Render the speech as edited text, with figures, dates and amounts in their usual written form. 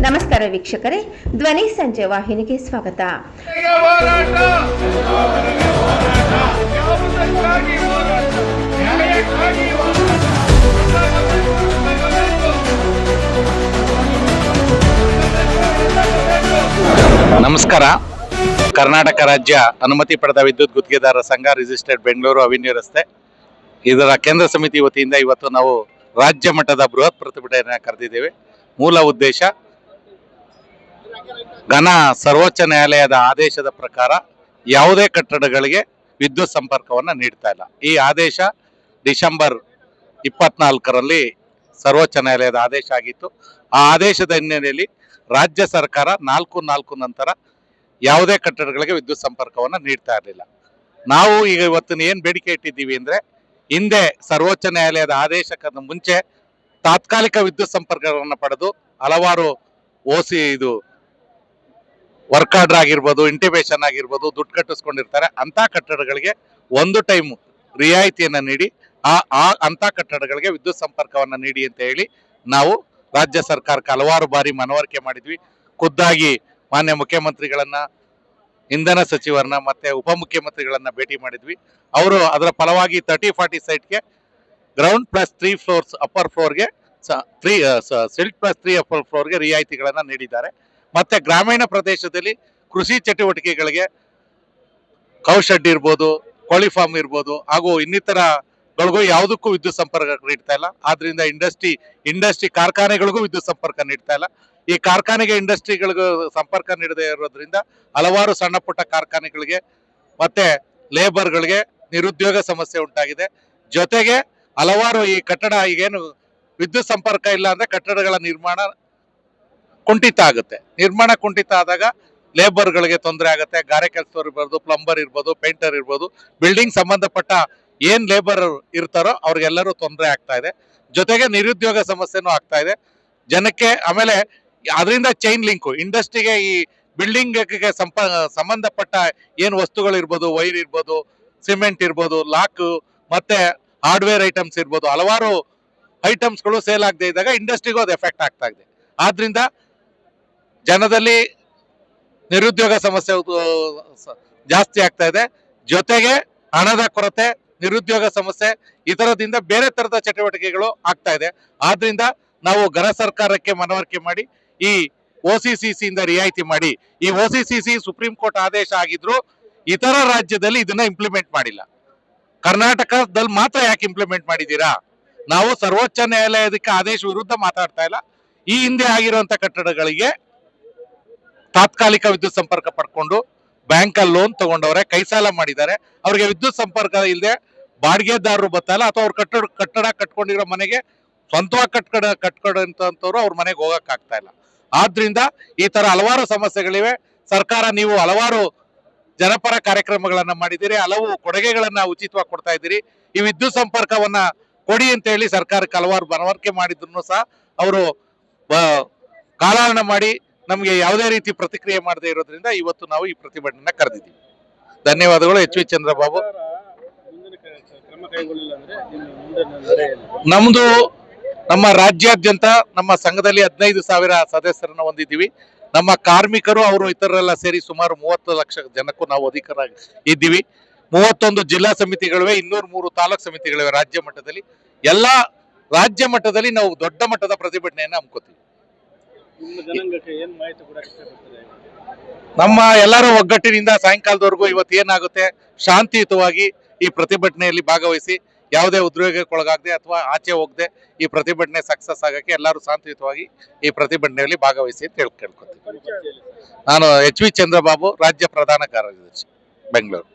ನಮಸ್ಕಾರ ವೀಕ್ಷಕರೇ, ಧ್ವನಿ ಸಂಜೆ ವಾಹಿನಿಗೆ ಸ್ವಾಗತ. ನಮಸ್ಕಾರ. ಕರ್ನಾಟಕ ರಾಜ್ಯ ಅನುಮತಿ ಪಡೆದ ವಿದ್ಯುತ್ ಗುತ್ತಿಗೆದಾರರ ಸಂಘ, ರಿಜಿಸ್ಟರ್ಡ್ ಬೆಂಗಳೂರು ಅವೆನ್ಯೂ ರಸ್ತೆ, ಇದರ ಕೇಂದ್ರ ಸಮಿತಿ ವತಿಯಿಂದ ಇವತ್ತು ನಾವು ರಾಜ್ಯ ಮಟ್ಟದ ಬೃಹತ್ ಪ್ರತಿಭಟನೆಯನ್ನು ಕರೆದಿದ್ದೇವೆ. ಮೂಲ ಉದ್ದೇಶ, ಸರ್ವೋಚ್ಚ ನ್ಯಾಯಾಲಯದ ಆದೇಶದ ಪ್ರಕಾರ ಯಾವುದೇ ಕಟ್ಟಡಗಳಿಗೆ ವಿದ್ಯುತ್ ಸಂಪರ್ಕವನ್ನು ನೀಡ್ತಾ ಇಲ್ಲ. ಈ ಆದೇಶ ಡಿಸೆಂಬರ್ 24ರಲ್ಲಿ ಸರ್ವೋಚ್ಚ ನ್ಯಾಯಾಲಯದ ಆದೇಶ ಆಗಿತ್ತು. ಆ ಆದೇಶದ ಹಿನ್ನೆಲೆಯಲ್ಲಿ ರಾಜ್ಯ ಸರ್ಕಾರ 4/4 ನಂತರ ಯಾವುದೇ ಕಟ್ಟಡಗಳಿಗೆ ವಿದ್ಯುತ್ ಸಂಪರ್ಕವನ್ನು ನೀಡ್ತಾ ಇರಲಿಲ್ಲ. ನಾವು ಈಗ ಇವತ್ತಿನ ಏನು ಬೇಡಿಕೆ ಇಟ್ಟಿದ್ದೀವಿ ಅಂದರೆ, ಹಿಂದೆ ಸರ್ವೋಚ್ಚ ನ್ಯಾಯಾಲಯದ ಆದೇಶಕ್ಕಿಂತ ಮುಂಚೆ ತಾತ್ಕಾಲಿಕ ವಿದ್ಯುತ್ ಸಂಪರ್ಕವನ್ನು ಪಡೆದು ಹಲವಾರು ಇದು ವರ್ಕ್ ಆರ್ಡರ್ ಆಗಿರ್ಬೋದು, ಇಂಟಿಮೇಷನ್ ಆಗಿರ್ಬೋದು, ದುಡ್ಡು ಕಟ್ಟಿಸ್ಕೊಂಡಿರ್ತಾರೆ. ಅಂಥ ಕಟ್ಟಡಗಳಿಗೆ ಒಂದು ಟೈಮ್ ರಿಯಾಯಿತಿಯನ್ನು ನೀಡಿ ಅಂಥ ಕಟ್ಟಡಗಳಿಗೆ ವಿದ್ಯುತ್ ಸಂಪರ್ಕವನ್ನು ನೀಡಿ ಅಂತ ಹೇಳಿ ನಾವು ರಾಜ್ಯ ಸರ್ಕಾರಕ್ಕೆ ಹಲವಾರು ಬಾರಿ ಮನವರಿಕೆ ಮಾಡಿದ್ವಿ. ಖುದ್ದಾಗಿ ಮಾನ್ಯ ಮುಖ್ಯಮಂತ್ರಿಗಳನ್ನ, ಇಂಧನ ಸಚಿವರನ್ನ ಮತ್ತೆ ಉಪಮುಖ್ಯಮಂತ್ರಿಗಳನ್ನ ಭೇಟಿ ಮಾಡಿದ್ವಿ. ಅವರು ಅದರ ಫಲವಾಗಿ 30-40 ಸೈಟ್ಗೆ ಗ್ರೌಂಡ್ +3 ಫ್ಲೋರ್ಸ್ ಅಪ್ಪರ್ ಫ್ಲೋರ್ಗೆ ಸಿಲ್ಟ್ +3 ಅಪ್ಪರ್ ಫ್ಲೋರ್ಗೆ ರಿಯಾಯಿತಿಗಳನ್ನು ನೀಡಿದ್ದಾರೆ. ಮತ್ತೆ ಗ್ರಾಮೀಣ ಪ್ರದೇಶದಲ್ಲಿ ಕೃಷಿ ಚಟುವಟಿಕೆಗಳಿಗೆ ಕೌಶೆಡ್ ಇರ್ಬೋದು, ಕೋಳಿ ಫಾರ್ಮ್ ಇರ್ಬೋದು, ಹಾಗೂ ಇನ್ನಿತರಗಳಿಗೂ ಯಾವುದಕ್ಕೂ ವಿದ್ಯುತ್ ಸಂಪರ್ಕ ನೀಡ್ತಾ ಇಲ್ಲ. ಆದ್ರಿಂದ ಇಂಡಸ್ಟ್ರಿ ಕಾರ್ಖಾನೆಗಳಿಗೂ ವಿದ್ಯುತ್ ಸಂಪರ್ಕ ನೀಡ್ತಾ ಇಲ್ಲ. ಈ ಕಾರ್ಖಾನೆಗೆ ಇಂಡಸ್ಟ್ರಿಗಳಿಗೂ ಸಂಪರ್ಕ ನೀಡದೇ ಇರೋದ್ರಿಂದ ಹಲವಾರು ಸಣ್ಣ ಪುಟ್ಟ ಕಾರ್ಖಾನೆಗಳಿಗೆ ಮತ್ತೆ ಲೇಬರ್ಗಳಿಗೆ ನಿರುದ್ಯೋಗ ಸಮಸ್ಯೆ ಉಂಟಾಗಿದೆ. ಜೊತೆಗೆ ಹಲವಾರು ಈ ಕಟ್ಟಡ ಈಗೇನು ವಿದ್ಯುತ್ ಸಂಪರ್ಕ ಇಲ್ಲ ಅಂದ್ರೆ ಕಟ್ಟಡಗಳ ನಿರ್ಮಾಣ ಕುಂಠಿತ ಆಗುತ್ತೆ. ನಿರ್ಮಾಣ ಕುಂಠಿತ ಆದಾಗ ಲೇಬರ್ಗಳಿಗೆ ತೊಂದರೆ ಆಗುತ್ತೆ. ಗಾರೆ ಕೆಲಸದವ್ರು ಇರ್ಬೋದು, ಪ್ಲಂಬರ್ ಇರ್ಬೋದು, ಪೇಂಟರ್ ಇರ್ಬೋದು, ಬಿಲ್ಡಿಂಗ್ ಸಂಬಂಧಪಟ್ಟ ಏನ್ ಲೇಬರ್ ಇರ್ತಾರೋ ಅವ್ರಿಗೆಲ್ಲರೂ ತೊಂದರೆ ಆಗ್ತಾ ಇದೆ. ಜೊತೆಗೆ ನಿರುದ್ಯೋಗ ಸಮಸ್ಯೆನೂ ಆಗ್ತಾ ಇದೆ ಜನಕ್ಕೆ. ಆಮೇಲೆ ಅದರಿಂದ ಚೈನ್ ಲಿಂಕು ಇಂಡಸ್ಟ್ರಿಗೆ, ಈ ಬಿಲ್ಡಿಂಗ್ ಸಂಬಂಧಪಟ್ಟ ಏನು ವಸ್ತುಗಳು ಇರ್ಬೋದು, ವೈರ್ ಇರ್ಬೋದು, ಸಿಮೆಂಟ್ ಇರ್ಬೋದು, ಲಾಕ್ ಮತ್ತೆ ಹಾರ್ಡ್ವೇರ್ ಐಟಮ್ಸ್ ಇರ್ಬೋದು, ಹಲವಾರು ಐಟಮ್ಸ್ಗಳು ಸೇಲ್ ಆಗದೆ ಇದ್ದಾಗ ಇಂಡಸ್ಟ್ರಿಗೂ ಅದು ಎಫೆಕ್ಟ್ ಆಗ್ತಾ ಇದೆ. ಆದ್ರಿಂದ ಜನದಲ್ಲಿ ನಿರುದ್ಯೋಗ ಸಮಸ್ಯೆ ಜಾಸ್ತಿ ಆಗ್ತಾ ಇದೆ. ಜೊತೆಗೆ ಹಣದ ಕೊರತೆ, ನಿರುದ್ಯೋಗ ಸಮಸ್ಯೆ, ಇದರದಿಂದ ಬೇರೆ ತರದ ಚಟುವಟಿಕೆಗಳು ಆಗ್ತಾ ಇದೆ. ಆದ್ರಿಂದ ನಾವು ಘನ ಸರ್ಕಾರಕ್ಕೆ ಮನವರಿಕೆ ಮಾಡಿ ಈ OCCC ಇಂದ ರಿಯಾಯಿತಿ ಮಾಡಿ, ಈ OCCC ಸುಪ್ರೀಂ ಕೋರ್ಟ್ ಆದೇಶ ಆಗಿದ್ರು ಇತರ ರಾಜ್ಯದಲ್ಲಿ ಇದನ್ನ ಇಂಪ್ಲಿಮೆಂಟ್ ಮಾಡಿಲ್ಲ. ಕರ್ನಾಟಕದಲ್ಲಿ ಮಾತ್ರ ಯಾಕೆ ಇಂಪ್ಲಿಮೆಂಟ್ ಮಾಡಿದ್ದೀರಾ? ನಾವು ಸರ್ವೋಚ್ಚ ನ್ಯಾಯಾಲಯದಕ್ಕೆ ಆದೇಶ ವಿರುದ್ಧ ಮಾತಾಡ್ತಾ ಇಲ್ಲ. ಈ ಹಿಂದೆ ಆಗಿರುವಂತ ಕಟ್ಟಡಗಳಿಗೆ ತಾತ್ಕಾಲಿಕ ವಿದ್ಯುತ್ ಸಂಪರ್ಕ ಪಡ್ಕೊಂಡು ಬ್ಯಾಂಕಲ್ಲಿ ಲೋನ್ ತಗೊಂಡವ್ರೆ, ಕೈ ಸಾಲ ಮಾಡಿದ್ದಾರೆ, ಅವ್ರಿಗೆ ವಿದ್ಯುತ್ ಸಂಪರ್ಕ ಇಲ್ಲದೆ ಬಾಡಿಗೆದಾರರು ಬರ್ತಾ ಅಥವಾ ಅವ್ರ ಕಟ್ಟಡ ಕಟ್ಕೊಂಡಿರೋ ಮನೆಗೆ ಸ್ವಂತವಾಗಿ ಕಟ್ಕೊಂಡಂತವ್ರು ಅವ್ರ ಮನೆಗೆ ಹೋಗಕ್ ಆಗ್ತಾ ಇಲ್ಲ. ಆದ್ರಿಂದ ಈ ತರ ಹಲವಾರು ಸಮಸ್ಯೆಗಳಿವೆ. ಸರ್ಕಾರ, ನೀವು ಹಲವಾರು ಜನಪರ ಕಾರ್ಯಕ್ರಮಗಳನ್ನ ಮಾಡಿದ್ದೀರಿ, ಹಲವು ಕೊಡುಗೆಗಳನ್ನ ಉಚಿತವಾಗಿ ಕೊಡ್ತಾ ಇದ್ದೀರಿ. ಈ ವಿದ್ಯುತ್ ಸಂಪರ್ಕವನ್ನ ಕೊಡಿ ಅಂತ ಹೇಳಿ ಸರ್ಕಾರಕ್ಕೆ ಹಲವಾರು ಮನವರಿಕೆ ಮಾಡಿದ್ರು ಸಹ ಅವರು ಕಾಲಹರಣ ಮಾಡಿ ನಮ್ಗೆ ಯಾವುದೇ ರೀತಿ ಪ್ರತಿಕ್ರಿಯೆ ಮಾಡದೇ ಇರೋದ್ರಿಂದ ಇವತ್ತು ನಾವು ಈ ಪ್ರತಿಭಟನೆ ಕರೆದಿದ್ದೀವಿ. ಧನ್ಯವಾದಗಳು. HV ಚಂದ್ರಬಾಬು. ನಮ್ಮ ರಾಜ್ಯಾದ್ಯಂತ ನಮ್ಮ ಸಂಘದಲ್ಲಿ 15,000 ಸದಸ್ಯರನ್ನ ಹೊಂದಿದ್ದೀವಿ. ನಮ್ಮ ಕಾರ್ಮಿಕರು, ಅವರು ಇತರರೆಲ್ಲ ಸೇರಿ ಸುಮಾರು 30 ಲಕ್ಷ ಜನಕ್ಕೂ ನಾವು ಅಧಿಕಾರ ಇದ್ದೀವಿ. 31 ಜಿಲ್ಲಾ ಸಮಿತಿಗಳಿವೆ, 203 ತಾಲೂಕು ಸಮಿತಿಗಳಿವೆ ರಾಜ್ಯ ಮಟ್ಟದಲ್ಲಿ. ಎಲ್ಲಾ ರಾಜ್ಯ ಮಟ್ಟದಲ್ಲಿ ನಾವು ದೊಡ್ಡ ಮಟ್ಟದ ಪ್ರತಿಭಟನೆಯನ್ನ ಹಮ್ಮಿಕೊತೀವಿ. ನಮ್ಮ ಎಲ್ಲರ ಒಗ್ಗಟ್ಟಿನಿಂದ ಸಾಯಂಕಾಲದವರೆಗೂ ಇವತ್ತು ಏನಾಗುತ್ತೆ, ಶಾಂತಿಯುತವಾಗಿ ಈ ಪ್ರತಿಭಟನೆಯಲ್ಲಿ ಭಾಗವಹಿಸಿ, ಯಾವುದೇ ಉದ್ವೇಗಕ್ಕೊಳಗಾಗದೆ ಅಥವಾ ಆಚೆ ಹೋಗದೆ ಈ ಪ್ರತಿಭಟನೆ ಸಕ್ಸಸ್ ಆಗಕ್ಕೆ ಎಲ್ಲರೂ ಶಾಂತಿಯುತವಾಗಿ ಈ ಪ್ರತಿಭಟನೆಯಲ್ಲಿ ಭಾಗವಹಿಸಿ ಅಂತ ಕೇಳ್ಕೊತೀನಿ. ನಾನು HV ಚಂದ್ರಬಾಬು, ರಾಜ್ಯ ಪ್ರಧಾನ ಕಾರ್ಯದರ್ಶಿ, ಬೆಂಗಳೂರು.